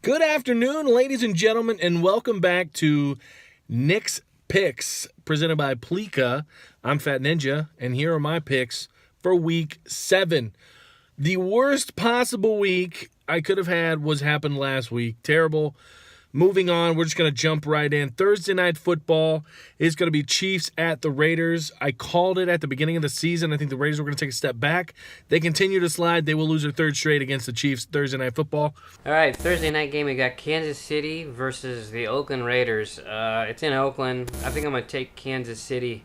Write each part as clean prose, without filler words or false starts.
Good afternoon, ladies and gentlemen, and welcome back to Nick's Picks, presented by Pleeka. I'm Fat Ninja, and here are my picks for Week 7. The worst possible week I could have had happened last week. Terrible. Moving on, we're just going to jump right in. Thursday Night Football is going to be Chiefs at the Raiders. I called it at the beginning of the season. I think the Raiders were going to take a step back. They continue to slide. They will lose their third straight against the Chiefs Thursday Night Football. All right, Thursday night game, we got Kansas City versus the Oakland Raiders. It's in Oakland. I think I'm going to take Kansas City.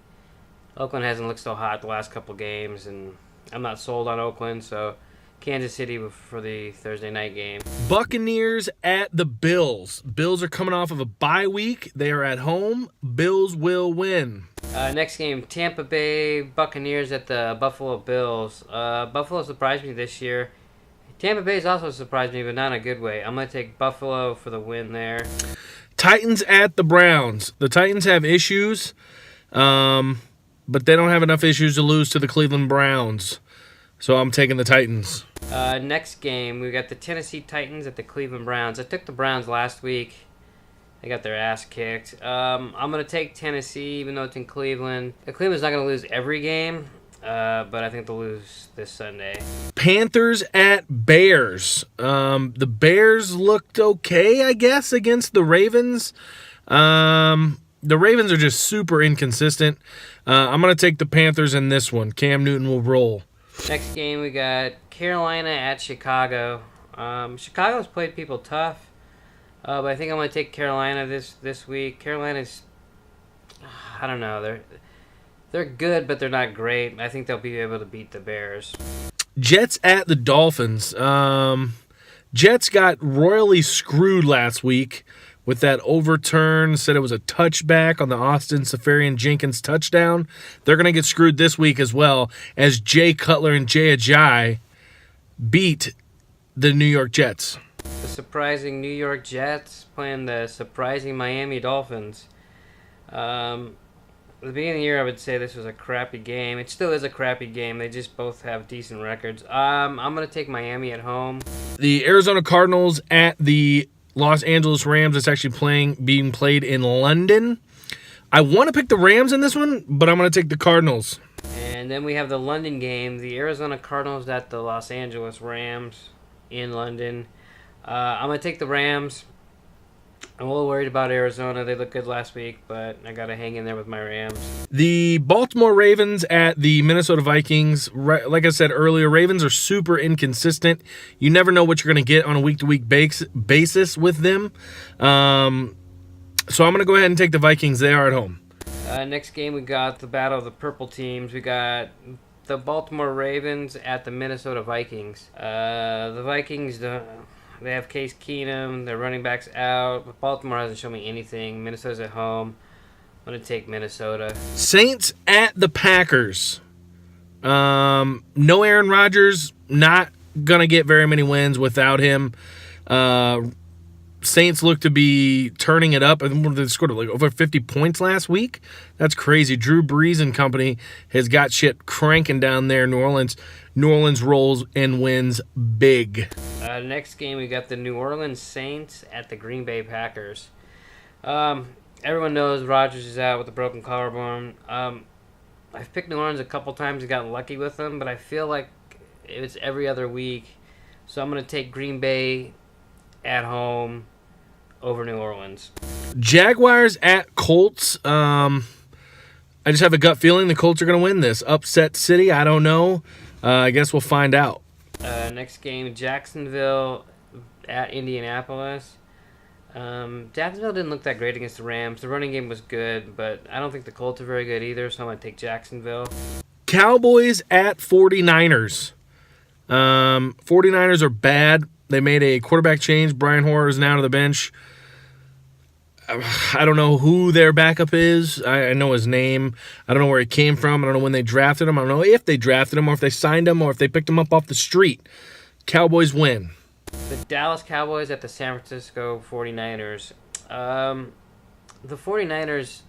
Oakland hasn't looked so hot the last couple games, and I'm not sold on Oakland, so Kansas City for the Thursday night game. Buccaneers at the Bills. Bills are coming off of a bye week. They are at home. Bills will win. Next game, Tampa Bay Buccaneers at the Buffalo Bills. Buffalo surprised me this year. Tampa Bay's also surprised me, but not in a good way. I'm going to take Buffalo for the win there. Titans at the Browns. The Titans have issues, but they don't have enough issues to lose to the Cleveland Browns. So I'm taking the Titans. Next game, we got the Tennessee Titans at the Cleveland Browns. I took the Browns last week. They got their ass kicked. I'm going to take Tennessee, even though it's in Cleveland. Cleveland's not going to lose every game, but I think they'll lose this Sunday. Panthers at Bears. The Bears looked okay, I guess, against the Ravens. The Ravens are just super inconsistent. I'm going to take the Panthers in this one. Cam Newton will roll. Next game, we got Carolina at Chicago. Chicago's played people tough, but I think I'm going to take Carolina this week. Carolina's, I don't know, they're good, but they're not great. I think they'll be able to beat the Bears. Jets at the Dolphins. Jets got royally screwed last week with that overturn. Said it was a touchback on the Austin Seferian-Jenkins touchdown. They're going to get screwed this week as well, as Jay Cutler and Jay Ajayi beat the New York Jets. The surprising New York Jets playing the surprising Miami Dolphins. At the beginning of the year, I would say this was a crappy game. It still is a crappy game. They just both have decent records. I'm going to take Miami at home. The Arizona Cardinals at the Los Angeles Rams. It's actually being played in London. I want to pick the Rams in this one, but I'm going to take the Cardinals. And then we have the London game, the Arizona Cardinals at the Los Angeles Rams in London. I'm going to take the Rams. I'm a little worried about Arizona. They looked good last week, but I got to hang in there with my Rams. The Baltimore Ravens at the Minnesota Vikings. Like I said earlier, Ravens are super inconsistent. You never know what you're going to get on a week-to-week basis with them. So I'm going to go ahead and take the Vikings. They are at home. Next game, we got the battle of the purple teams. We got the Baltimore Ravens at the Minnesota Vikings. The Vikings, they have Case Keenum. Their running back's out. But Baltimore hasn't shown me anything. Minnesota's at home. I'm going to take Minnesota. Saints at the Packers. No Aaron Rodgers. Not going to get very many wins without him. Saints look to be turning it up. I think they scored like over 50 points last week. That's crazy. Drew Brees and company has got shit cranking down there in New Orleans. New Orleans rolls and wins big. Next game, we got the New Orleans Saints at the Green Bay Packers. Everyone knows Rodgers is out with a broken collarbone. I've picked New Orleans a couple times and gotten lucky with them, but I feel like it's every other week. So I'm going to take Green Bay at home over New Orleans. Jaguars at Colts. I just have a gut feeling the Colts are going to win this. Upset City, I don't know. I guess we'll find out. Next game, Jacksonville at Indianapolis. Jacksonville didn't look that great against the Rams. The running game was good, but I don't think the Colts are very good either, so I'm going to take Jacksonville. Cowboys at 49ers. 49ers are bad. They made a quarterback change. Brian Hoyer is now to the bench. I don't know who their backup is. I know his name. I don't know where he came from. I don't know when they drafted him. I don't know if they drafted him or if they signed him or if they picked him up off the street. Cowboys win. The Dallas Cowboys at the San Francisco 49ers. The 49ers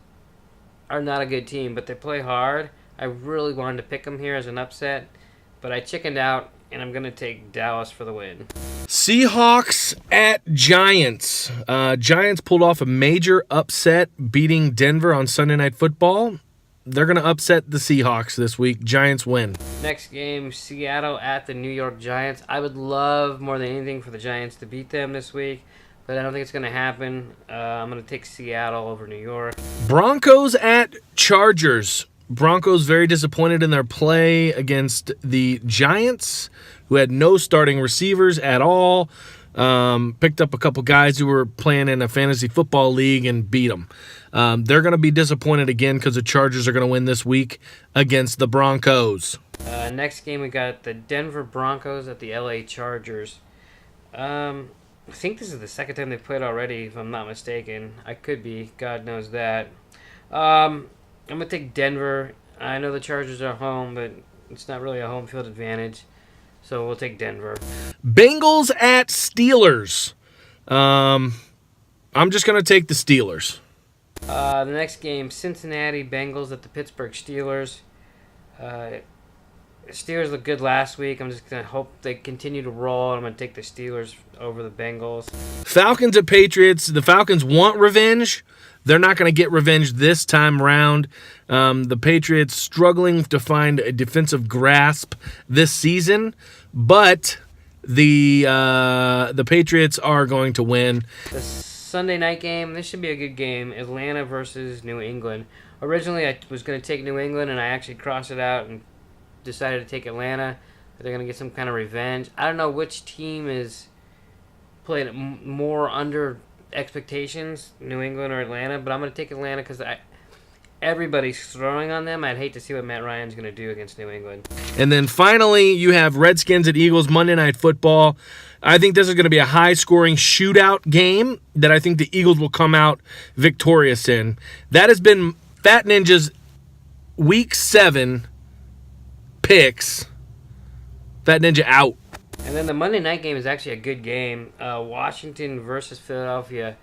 are not a good team, but they play hard. I really wanted to pick them here as an upset, but I chickened out, and I'm going to take Dallas for the win. Seahawks at Giants. Giants pulled off a major upset, beating Denver on Sunday Night Football. They're going to upset the Seahawks this week. Giants win. Next game, Seattle at the New York Giants. I would love more than anything for the Giants to beat them this week, but I don't think it's going to happen. I'm going to take Seattle over New York. Broncos at Chargers. Broncos very disappointed in their play against the Giants, who had no starting receivers at all. Picked up a couple guys who were playing in a fantasy football league and beat them. They're going to be disappointed again because the Chargers are going to win this week against the Broncos. Next game, we got the Denver Broncos at the LA Chargers. I think this is the second time they've played already, if I'm not mistaken. I could be. God knows that. I'm going to take Denver. I know the Chargers are home, but it's not really a home field advantage. So we'll take Denver. Bengals at Steelers. I'm just going to take the Steelers. The next game, Cincinnati Bengals at the Pittsburgh Steelers. Steelers looked good last week. I'm just going to hope they continue to roll. I'm going to take the Steelers over the Bengals. Falcons at Patriots. The Falcons want revenge. They're not going to get revenge this time around. The Patriots struggling to find a defensive grasp this season, but the Patriots are going to win. The Sunday night game, this should be a good game. Atlanta versus New England. Originally, I was going to take New England, and I actually crossed it out and decided to take Atlanta. They're going to get some kind of revenge. I don't know which team is playing more under expectations, New England or Atlanta, but I'm going to take Atlanta because everybody's throwing on them. I'd hate to see what Matt Ryan's going to do against New England. And then finally, you have Redskins at Eagles Monday Night Football. I think this is going to be a high-scoring shootout game that I think the Eagles will come out victorious in. That has been Fat Ninja's Week 7 picks. Fat Ninja out. And then the Monday night game is actually a good game. Washington versus Philadelphia.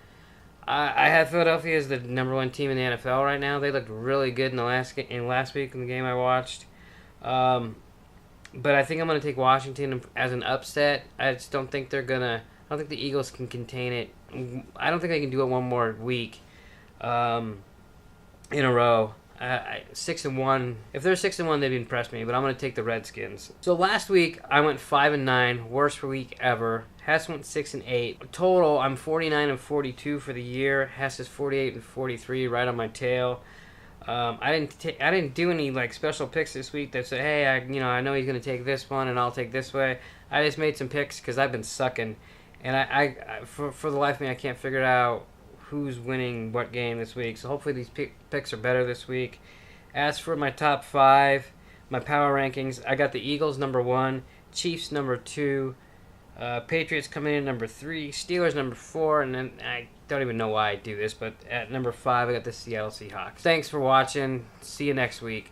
I have Philadelphia as the number one team in the NFL right now. They looked really good in last week in the game I watched. But I think I'm going to take Washington as an upset. I just don't think I don't think the Eagles can contain it. I don't think they can do it one more week in a row. 6-1. If they're 6-1, they'd impress me. But I'm going to take the Redskins. So last week I went 5-9, worst week ever. Hess went 6-8. Total, I'm 49-42 for the year. Hess is 48-43, right on my tail. I didn't do any like special picks this week that said, hey, I know he's going to take this one and I'll take this way. I just made some picks because I've been sucking, and I for the life of me I can't figure out who's winning what game this week. So hopefully these picks are better this week. As for my top 5, my power rankings, I got the Eagles number 1, Chiefs number 2, Patriots coming in number 3, Steelers number 4, and then I don't even know why I do this, but at number 5 I got the Seattle Seahawks. Thanks for watching. See you next week.